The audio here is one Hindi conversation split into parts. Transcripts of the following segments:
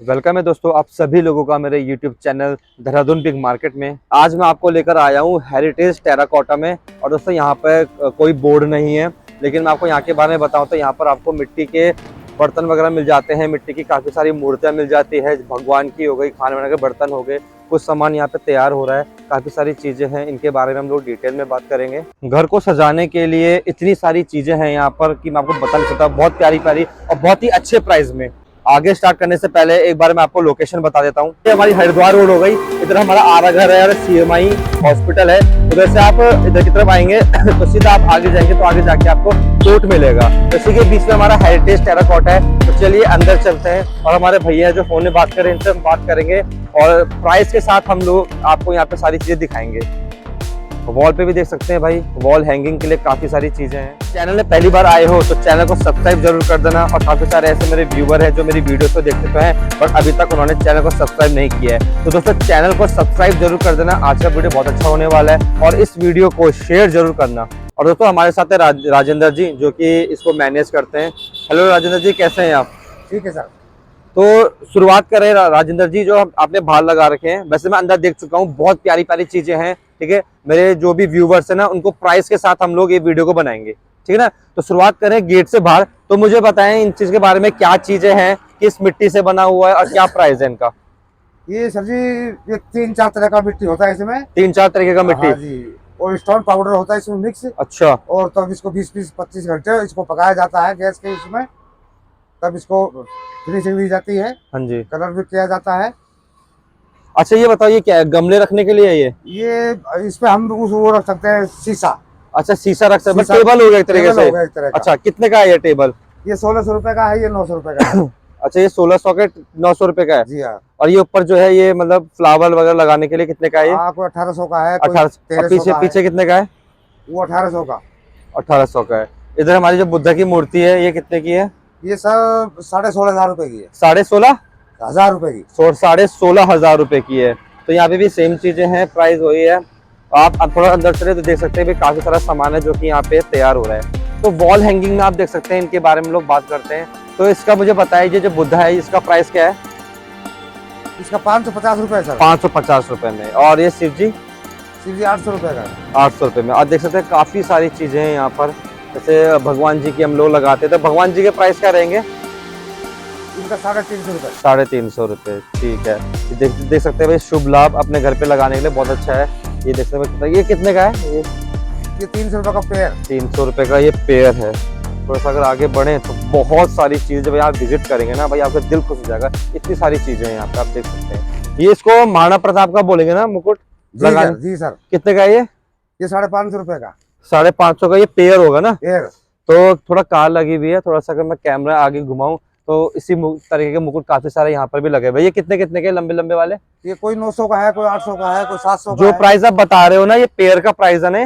वेलकम है दोस्तों आप सभी लोगों का मेरे YouTube channel Dehradun big market में। आज मैं आपको लेकर आया हूँ हेरिटेज टेराकोटा में। और दोस्तों यहाँ पे कोई बोर्ड नहीं है, लेकिन मैं आपको यहाँ के बारे में बताऊँ तो यहाँ पर आपको मिट्टी के बर्तन वगैरह मिल जाते हैं। मिट्टी की काफ़ी सारी मूर्तियाँ मिल जाती है, भगवान की हो गई, खाने वाने के बर्तन हो गए, कुछ सामान यहाँ पे तैयार हो रहा है। काफ़ी सारी चीज़ें हैं, इनके बारे में हम लोग डिटेल में बात करेंगे। घर को सजाने के लिए इतनी सारी चीज़ें हैं यहाँ पर कि मैं आपको बता नहीं सकता। बहुत प्यारी प्यारी और बहुत ही अच्छे प्राइस में। आगे स्टार्ट करने से पहले एक बार मैं आपको लोकेशन बता देता हूँ। ये हमारी हरिद्वार रोड हो गई, इधर हमारा आरा घर है और CMI हॉस्पिटल है। उधर से आप इधर की तरफ आएंगे तो सीधा आप आगे जाएंगे तो आगे जाके आपको कोर्ट मिलेगा। इसी के बीच में हमारा हेरिटेज टेराकोटा है। तो चलिए अंदर चलते हैं और हमारे भैया जो फोन में बात कर रहे हैं इनसे हम बात करेंगे और प्राइस के साथ हम लोग आपको यहाँ पे सारी चीजें दिखाएंगे। वॉल पे भी देख सकते हैं भाई, वॉल हैंगिंग के लिए काफी सारी चीजें हैं। चैनल में पहली बार आए हो तो चैनल को सब्सक्राइब जरूर कर देना। और काफी सारे ऐसे मेरे व्यूवर हैं जो मेरी वीडियो को देखते तो हैं बट अभी तक उन्होंने चैनल को सब्सक्राइब नहीं किया है, तो दोस्तों चैनल को सब्सक्राइब जरूर कर देना। आज का वीडियो बहुत अच्छा होने वाला है और इस वीडियो को शेयर जरूर करना। और दोस्तों हमारे साथ है राजेंद्र जी जो कि इसको मैनेज करते हैं। हेलो राजेंद्र जी, कैसे हैं आप? ठीक है सर। तो शुरुआत करें राजेंद्र जी। जो आपने बाहर लगा रखे हैं, वैसे मैं अंदर देख चुका हूँ, बहुत प्यारी प्यारी चीजें हैं। ठीक है, मेरे जो भी व्यूवर्स है ना उनको प्राइस के साथ हम लोग ये वीडियो को बनाएंगे, ठीक है ना। तो शुरुआत करें गेट से बाहर। तो मुझे बताएं इन चीज के बारे में, क्या चीजें हैं, किस मिट्टी से बना हुआ है और क्या प्राइस है इनका? ये सर जी ये 3-4 तरह का मिट्टी होता है इसमें। 3-4 तरीके का मिट्टी? हाँ जी। और स्टोन पाउडर होता है इसमें मिक्स। अच्छा। और तब इसको 20-25 घंटे इसको पकाया जाता है गैस के इसमें, तब इसको फिनिशिंग दी जाती है। हाँ जी। कलर भी किया जाता है। अच्छा ये बताओ, ये क्या है? गमले रखने के लिए है ये इसमें हम वो रख सकते हैं शीशा। अच्छा शीशा रख सकते हैं, शीशा- टेबल हो गया एक तरीके टेबल से। हो गया एक तरह का। अच्छा कितने का है ये टेबल? ये 1600 रुपए का है, ये 900 रुपए का है। अच्छा ये 1600 के 900 रुपए का है। जी हाँ। और ये ऊपर जो है ये मतलब फ्लावर वगैरह लगाने के लिए कितने का है ये? कोई 1800 का है, कोई 1800। 1300 का है। पीछे कितने का है? वो 1800 का। 1800 का है। इधर हमारी जो बुद्धा की मूर्ति है ये कितने की है? ये सर 16,500 रुपए की है। 16,500 रुपए की। 16,500 रुपए की है। तो यहाँ पे भी सेम चीजें हैं, प्राइस वही है। आप अब थोड़ा अंदर चले तो देख सकते हैं भी काफी सारा सामान है जो कि यहाँ पे तैयार हो रहा है। तो वॉल हैंगिंग में आप देख सकते हैं, इनके बारे में लोग बात करते हैं। तो इसका मुझे बताइए, ये जो बुद्धा है इसका प्राइस क्या है? इसका 550 रुपए सर। 550 रुपए में। और ये शिव जी? शिव जी 800 रुपए का है। 800 रुपए में। और देख सकते हैं काफी सारी चीजें हैं यहाँ पर। जैसे भगवान जी की हम लोग लगाते हैं, तो भगवान जी के प्राइस क्या रहेंगे? इनका 350 रुपए। 350 रुपए, ठीक है। देख सकते हैं भाई, शुभ लाभ अपने घर पे लगाने के लिए बहुत अच्छा है। ये देख सकते हैं, ये कितने का है? ये 300 रुपए का पेयर। 300 रुपए का ये पेयर है। थोड़ा सा अगर आगे बढ़े तो बहुत सारी चीजें जब आप विजिट करेंगे ना भाई, आपका दिल खुश हो जाएगा। इतनी सारी चीजें हैं यहाँ पे, आप देख सकते हैं। ये इसको महाराणा प्रताप का बोलेंगे ना मुकुट लगाने? जी सर। कितने का है ये 550 रुपए का। 550 का ये पेयर होगा ना? पेयर। तो थोड़ा कार लगी हुई है, थोड़ा सा अगर मैं कैमरा आगे घुमाऊं तो इसी तरीके के मुकुट काफी सारे यहाँ पर भी लगे हुए। ये कितने कितने के लंबे लंबे वाले? ये कोई 900 का है, कोई 800 का है, कोई 700 का जो है। प्राइस आप बता रहे हो ना, ये पेयर का प्राइस है ना?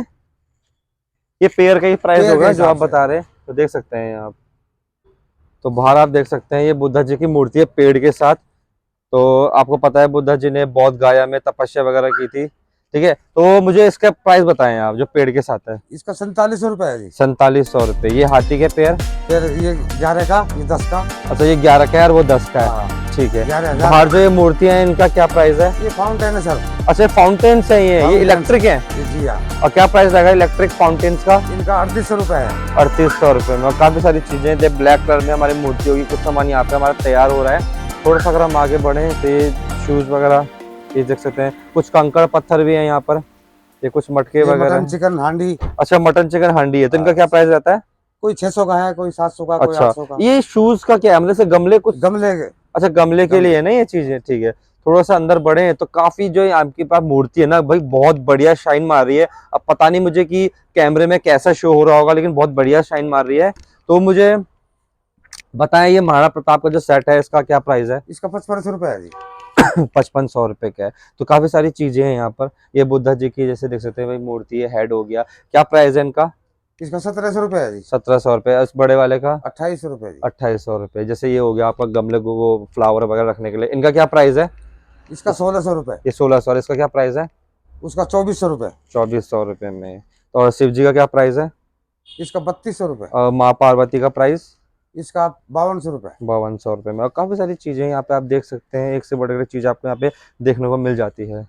ये पेयर का ही प्राइस होगा जो आप बता रहे हैं। तो देख सकते हैं आप, तो बाहर आप देख सकते हैं ये बुद्धा जी की मूर्ति है पेड़ के साथ। तो आपको पता है बुद्धा जी ने बौद्ध गाया में तपस्या वगैरह की थी, ठीक है। तो मुझे इसका प्राइस बताएं आप जो पेड़ के साथ है। इसका 4700 रुपए है जी। 4700 रुपए। ये हाथी के पेड़? फिर ये 11 का, ये 10 का। अच्छा ये 11 का है और वो 10 का है, हाँ। ठीक है। 11,000। बाहर जो ये मूर्तियां हैं इनका क्या प्राइस है? ये फाउंटेन है सर। अच्छा फाउंटेन है ये इलेक्ट्रिक है? जी हाँ। और क्या प्राइस लगा इलेक्ट्रिक फाउंटेन्स का? इनका 3800 रुपए है। 3800 रुपए में। और काफी सारी चीजें हैं। ब्लैक कलर में हमारी मूर्ति होगी। कुछ सामान यहाँ पे हमारा तैयार हो रहा है। थोड़ा सा अगर हम आगे बढ़े तो ये शूज वगैरह ये देख सकते हैं। कुछ कंकड़ पत्थर भी है यहाँ पर। ये कुछ मटके वगैरह। मटन चिकन हांडी। अच्छा मटन चिकन हांडी है। तो इनका क्या प्राइस रहता है? कोई 600 का है, कोई 700 का, कोई 800 अच्छा का। ये शूज का क्या है? मतलब से गमले कुछ? गमले। अच्छा गमले के लिए है ना ये चीजें, ठीक है। थोड़ा सा अंदर बढ़े तो काफी जो आपके पास मूर्ति है ना भाई, बहुत बढ़िया शाइन मार रही है। अब पता नहीं मुझे कि कैमरे में कैसा शो हो रहा होगा, लेकिन बहुत बढ़िया शाइन मार रही है। तो मुझे बताएं ये महाराणा प्रताप का जो सेट है इसका क्या प्राइस है? इसका 5500 रुपए है जी। 5500 रुपए का है। तो काफी सारी चीजें हैं यहाँ पर। ये बुद्धा जी की जैसे देख सकते हैं भाई मूर्ति है, हेड हो गया। क्या प्राइस है इनका? इसका 1700 रुपए है जी। 1700 रुपए। इस बड़े वाले का? 2800 रुपए जी। 2800 रुपए। जैसे ये हो गया आपका गमले को वो फ्लावर वगैरह रखने के लिए, इनका क्या प्राइस है? इसका 1600 रुपए। ये 1600। और इसका क्या प्राइस है? उसका 2400 रुपए। 2400 रुपए में। तो और शिव जी का क्या प्राइस है? इसका 3200 रुपए। और माँ पार्वती का प्राइस? इसका 5200 रुपये। 5200 रुपये में। और काफी सारी चीजें यहाँ पे आप देख सकते हैं, एक से बढ़कर चीज आपको यहाँ पे देखने को मिल जाती है।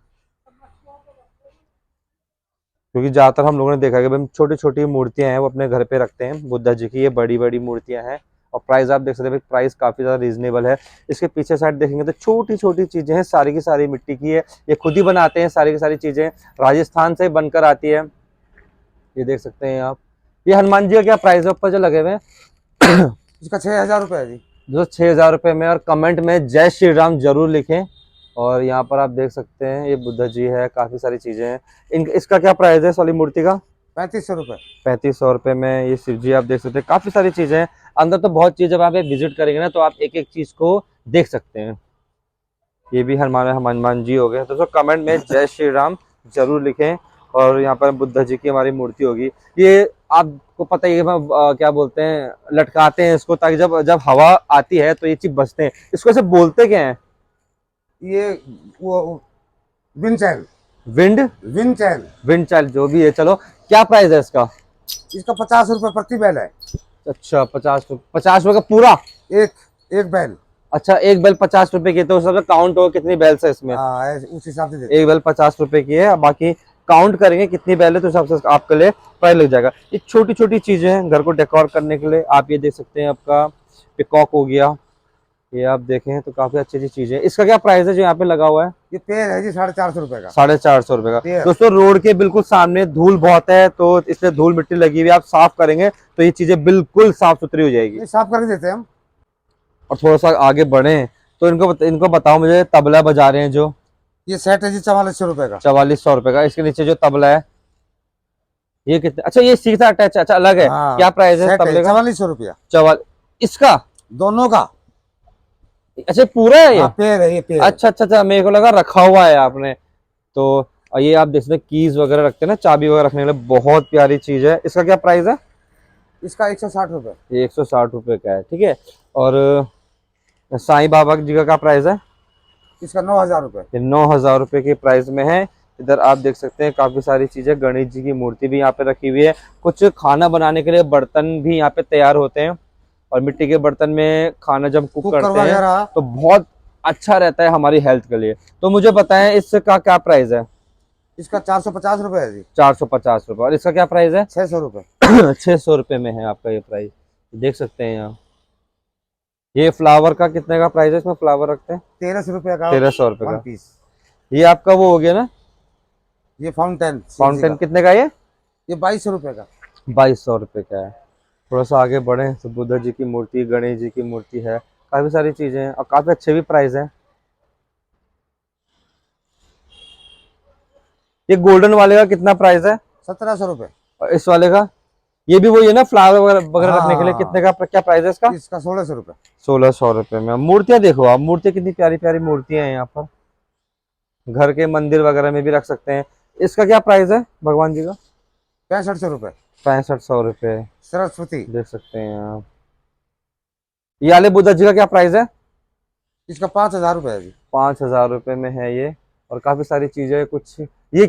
क्योंकि ज्यादातर हम लोगों ने देखा है कि छोटी छोटी मूर्तियां हैं वो अपने घर पे रखते हैं बुद्धा जी की, ये बड़ी बड़ी मूर्तियां हैं। और प्राइस आप देख सकते हैं, प्राइस काफी ज्यादा रीजनेबल है। इसके पीछे साइड देखेंगे तो छोटी छोटी चीजें हैं, सारी की सारी मिट्टी की है, ये खुद ही बनाते हैं सारी की सारी चीजें, राजस्थान से बनकर आती है। ये देख सकते हैं आप। ये हनुमान जी का क्या प्राइस है ऊपर जो लगे हुए हैं? इसका 6000 रुपये है जी। जो 6000 रुपये में। और कमेंट में जय श्री राम जरूर लिखें। और यहाँ पर आप देख सकते हैं ये बुद्धा जी है, काफी सारी चीजें हैं। इसका क्या प्राइस है वाली मूर्ति का? 3500 रुपये। 3500 रुपये में ये शिव जी आप देख सकते हैं, काफी सारी चीजें हैं अंदर। तो बहुत चीज, जब आप विजिट करेंगे ना तो आप एक एक चीज को देख सकते हैं। ये भी हनुमान जी हो गए। तो कमेंट में जय श्री राम जरूर लिखें। और यहाँ पर बुद्धा जी की हमारी मूर्ति होगी। ये आपको पता ही है, क्या बोलते हैं, लटकाते हैं इसको ताकि जब जब हवा आती है तो ये चीज बचते हैं। इसको ऐसे बोलते क्या है? ये वो विंड विंड चैल। विंड चाइल्ड जो भी है। चलो, क्या प्राइस है इसका? इसका 50 रुपये प्रति बैल है। अच्छा, 50 रुपये का पूरा? एक एक बैल। अच्छा, एक बैल 50 रुपए की। तो उस हिसाब से काउंट हो कितनी बैल्स है इसमें? उस हिसाब से देते। एक बैल 50 रुपए की है, बाकी काउंट करेंगे कितनी बैल है तो उस हिसाब से आपके लिए प्राइस लग जाएगा। ये छोटी छोटी चीजें हैं घर को डेकोर करने के लिए। आप ये देख सकते हैं, आपका पिकॉक हो गया, ये आप देखें तो काफी अच्छी अच्छी चीजें। इसका क्या प्राइस है जो यहाँ पे लगा हुआ है? ये पेड़ है जी 450 रुपये का। 450 रुपए का। पेड़। दोस्तों, रोड के बिल्कुल सामने धूल बहुत है तो इसलिए धूल मिट्टी लगी हुई है, आप साफ करेंगे तो ये चीजें बिल्कुल साफ सुथरी हो जाएगी। ये साफ करके देते हैं हम। और थोड़ा सा आगे बढ़े तो इनको बताओ मुझे, तबला बजा रहे हैं जो, ये सेट है जी 4400 रुपये का। 4400 रुपए का। इसके नीचे जो तबला है ये कितने? अच्छा, ये सीधा अटैच, अच्छा अलग है। हाँ, क्या प्राइस है तबले का? 4400 रुपया। इसका दोनों का। अच्छा पूरा है ये? हाँ, पेड़ है, ये पेड़। अच्छा, मेरे को लगा रखा हुआ है आपने। तो ये आप देख सकते हैं, कीज वगैरह रखते हैं ना, चाबी वगैरह रखने के लिए, बहुत प्यारी चीज है। इसका क्या प्राइस है? इसका 160 रुपये। ये 160 रुपए का है, ठीक है। और साईं बाबा जी का क्या प्राइस है? इसका 9000 रुपये। ये 9000 रुपए के प्राइस में है। इधर आप देख सकते हैं काफी सारी चीजें, गणेश जी की मूर्ति भी यहाँ पे रखी हुई है। कुछ खाना बनाने के लिए बर्तन भी यहाँ पे तैयार होते हैं, और मिट्टी के बर्तन में खाना जब कुक करते हैं तो बहुत अच्छा रहता है हमारी हेल्थ के लिए। तो मुझे बताएं इसका क्या प्राइस है? इसका 450 रुपये है जी। 450 रुपए। और इसका क्या प्राइस है? 600 रुपये। 600 रुपए में है आपका ये प्राइस, देख सकते हैं यहाँ। ये फ्लावर का कितने का प्राइस है? इसमें फ्लावर रखते हैं 1300 रुपये का। 1300 रुपए का पीस। ये आपका वो हो गया ना, ये फाउंटेन कितने का? ये 2200 रुपये का। 2200 रुपए का है। थोड़ा सा आगे बढ़े तो बुद्धा जी की मूर्ति, गणेश जी की मूर्ति है, काफी सारी चीजें हैं और काफी अच्छे भी प्राइस हैं। ये गोल्डन वाले का कितना प्राइस है? 1700 रुपये। और इस वाले का? ये भी वही है ना, फ्लावर वगैरह रखने के लिए। हाँ। कितने का, क्या प्राइस है इसका? इसका 1600 रुपये। 1600 रुपए में। मूर्तियां देखो आप, मूर्तियां कितनी प्यारी प्यारी मूर्तियां हैं यहाँ पर, घर के मंदिर वगैरह में भी रख सकते हैं। इसका क्या प्राइस है भगवान जी का? 6500 रुपये। 6500 रुपए। सरस्वती देख सकते हैं आप। ये वाले बुद्धा जी का क्या प्राइस है? इसका 5000 रुपये है जी। 5000 रुपए में है ये। और काफी सारी चीजें, कुछ ये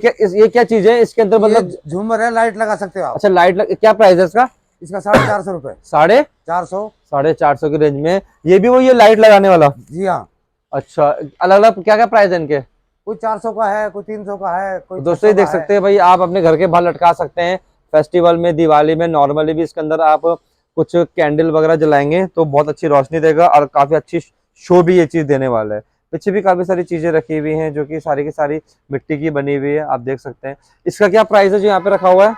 क्या चीज है इसके अंदर, मतलब? झूमर है, लाइट लगा सकते हो आप। अच्छा, क्या प्राइस है इसका? इसका 450 रुपये। 450 400 की रेंज में। ये भी वो, ये लाइट लगाने वाला? जी हाँ। अच्छा, अलग अलग क्या क्या प्राइस है इनके? कोई 400 का है, कोई 300 का है, कोई दोस्तों ये देख सकते हैं भाई, आप अपने घर के बाहर लटका सकते हैं फेस्टिवल में, दिवाली में, नॉर्मली भी इसके अंदर आप कुछ कैंडल वगैरह जलाएंगे तो बहुत अच्छी रोशनी देगा और काफी अच्छी शो भी ये चीज देने वाला है। पीछे भी काफी सारी चीजें रखी हुई हैं जो कि सारी की सारी मिट्टी की बनी हुई है, आप देख सकते हैं। इसका क्या प्राइस है जो यहाँ पे रखा हुआ है?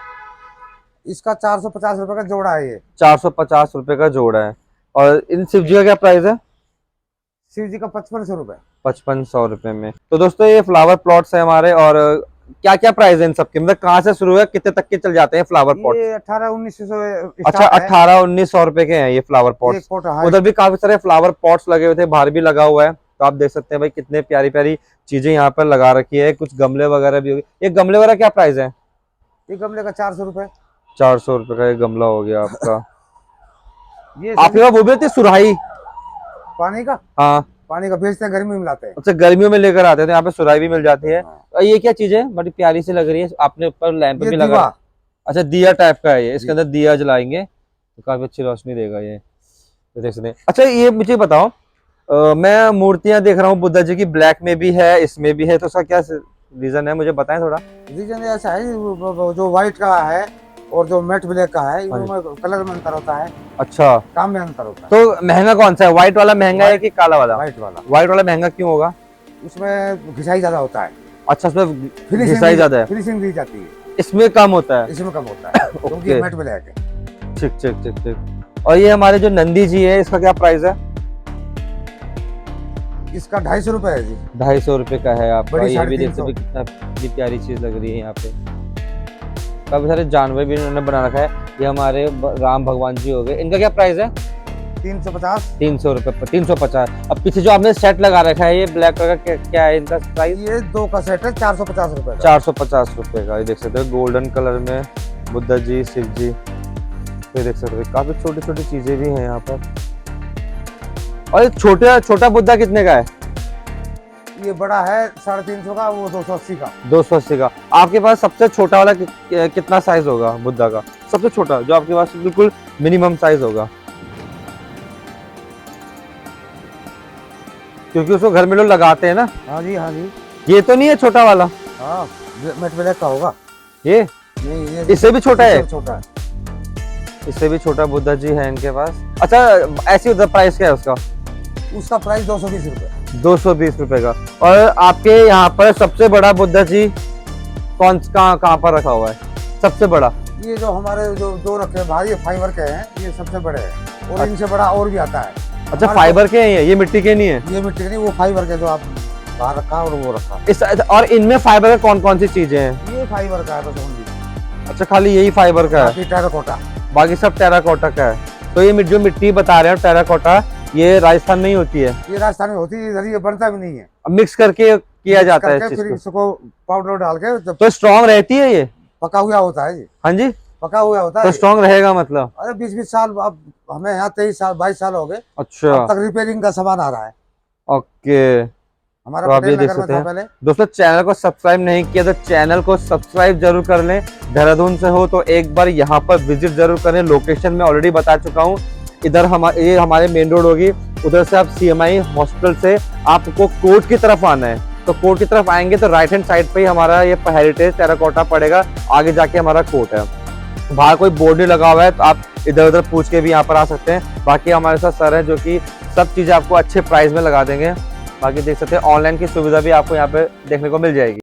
इसका 450 रुपये का जोड़ा है। ये 450 रुपए का जोड़ा है। और इन शिव जी का क्या प्राइस है? शिव जी का 5500 रुपये। 5500 रुपए में। तो दोस्तों ये फ्लावर प्लॉट्स है हमारे। और क्या क्या प्राइस है इन सबके, मतलब कहाँ से शुरू है, कितने तक के चल जाते हैं फ्लावर पॉट? ये 18-1900। अच्छा, 18-1900 रुपए के हैं ये फ्लावर पॉट्स। उधर भी काफी सारे फ्लावर पॉट्स लगे हुए थे, बाहर भी लगा हुआ है। तो आप देख सकते हैं भाई कितने प्यारी प्यारी चीजें यहाँ पर लगा रखी है। कुछ गमले वगैरह भी हो गए। ये गमले वगैरह क्या प्राइस है? ये गमले का 400 रुपये। 400 रुपए का ये गमला हो गया आपका। ये आपके पास वो भी होती है सुराही? पानी का? हाँ, पानी का बेचते हैं, गर्मी में लाते हैं। अच्छा, गर्मियों में लेकर आते हैं तो यहाँ पे सुराही भी मिल जाती है। और ये क्या चीज है, बड़ी प्यारी सी लग रही है, आपने ऊपर लैंप भी लगा। अच्छा, दिया टाइप का है ये, इसके अंदर दिया जलाएंगे तो काफी अच्छी रोशनी देगा ये। देख सकते हैं। अच्छा ये मुझे बताओ, मैं मूर्तियां देख रहा हूँ बुद्धा जी की, ब्लैक में भी है, इसमें भी है, तो उसका क्या रीजन है, मुझे बताएं थोड़ा। रीजन ऐसा है, जो व्हाइट का है और जो मैट ब्लैक का है, हाँ इनमें कलर में अंतर होता है, अच्छा, काम में अंतर होता है। तो महंगा कौन सा है, व्हाइट वाला महंगा है कि काला वाला? व्हाइट वाला। व्हाइट वाला महंगा क्यों होगा? उसमें घिसाई ज्यादा होता है, अच्छा, उसमें घिसाई ज्यादा है, फिनिशिंग दी जाती है, इसमें कम होता है। इसमें कम होता है क्योंकि मैट ब्लैक है। ठीक ठीक ठीक ठीक। और ये हमारे जो नंदी जी है, इसका क्या प्राइस है? इसका 250 रुपए है जी। 250 रुपए का है आपका। बड़ी ये भी देख 350। सकते हो कितना प्यारी चीज लग रही है यहाँ पे। काफी सारे जानवर भी इन्होंने बना रखा है। ये हमारे राम भगवान जी हो गए, इनका क्या प्राइस है? 350। 300 रुपए, 350। अब पीछे जो आपने सेट लगा रखा है ये ब्लैक कलर का, क्या है इनका प्राइस? ये 2 का सेट है 450 रुपए का। 450 रुपए का। ये देख सकते हो गोल्डन कलर में बुद्धा जी, शिव जी, ये देख सकते हो काफी छोटी छोटी चीजें भी हैं यहाँ पर। और ये छोटा बुद्धा कितने का है? ये बड़ा है 350 का, वो 280 का। 280 का। आपके पास सबसे छोटा वाला कितना साइज होगा बुद्धा का? सबसे छोटा जो आपके पास बिल्कुल मिनिमम साइज होगा, क्योंकि उसको घर में लोग लगाते हैं ना। हाँ जी, हाँ जी। ये तो नहीं है छोटा वाला? हाँ, मैट ब्लैक का होगा ये नहीं, ये इससे भी छोटा है? छोटा है। इससे भी छोटा बुद्धा जी है इनके पास। अच्छा, ऐसी उधर प्राइस क्या है उसका? उसका प्राइस 220 रुपए। 220 रुपए का। और आपके यहाँ पर सबसे बड़ा बुद्धा जी कहाँ पर रखा हुआ है सबसे बड़ा? ये जो हमारे जो रखे हैं भाई, ये फाइबर के हैं, ये सबसे बड़े हैं, और इनसे बड़ा और भी आता है। अच्छा, फाइबर के हैं ये मिट्टी के नहीं है? ये मिट्टी के नहीं, वो फाइबर के जो आप बाहर रखा और वो रखा। इस और इनमें फाइबर का कौन कौन सी चीजें हैं? ये फाइबर का है बस ओनली। अच्छा, खाली यही फाइबर का है? बाकी टेराकोटा। बाकी सब टेराकोटा का है। तो ये जो मिट्टी बता रहे हैं टेराकोटा, ये राजस्थान में ही होती है? ये राजस्थान में होती है, इधर ये बनता भी नहीं है। मिक्स करके किया जाता है इस चीज फिर को। इसको पाउडर डाल के जब तो स्ट्रॉन्ग रहती है ये? पका हुआ होता है जी। हाँ जी, पका हुआ होता है तो ये। स्ट्रॉन्ग रहेगा मतलब? अरे 20-20 साल, अब हमें यहाँ 23 साल 22 साल हो गए, अच्छा, अब तक रिपेयरिंग का सामान आ रहा है। ओके। हमारा तो आप ये पटेल देख नगर में सकते था हैं पहले। दोस्तों, चैनल को सब्सक्राइब नहीं किया तो चैनल को सब्सक्राइब जरूर कर लें। देहरादून से हो तो एक बार यहाँ पर विजिट जरूर करें। लोकेशन में ऑलरेडी बता चुका हूँ, इधर ये हमारे मेन रोड होगी, उधर से आप CMI हॉस्पिटल से आपको कोर्ट की तरफ आना है, तो कोर्ट की तरफ आएंगे तो राइट हैंड साइड पे ही हमारा ये हेरिटेज टेराकोटा पड़ेगा, आगे जाके हमारा कोर्ट है। बाहर कोई बोर्ड नहीं लगा हुआ है, तो आप इधर उधर पूछ के भी यहाँ पर आ सकते हैं। बाकी हमारे साथ सर है जो कि सब चीजें आपको अच्छे प्राइस में लगा देंगे। बाकी देख सकते हैं ऑनलाइन की सुविधा भी आपको यहाँ पे देखने को मिल जाएगी।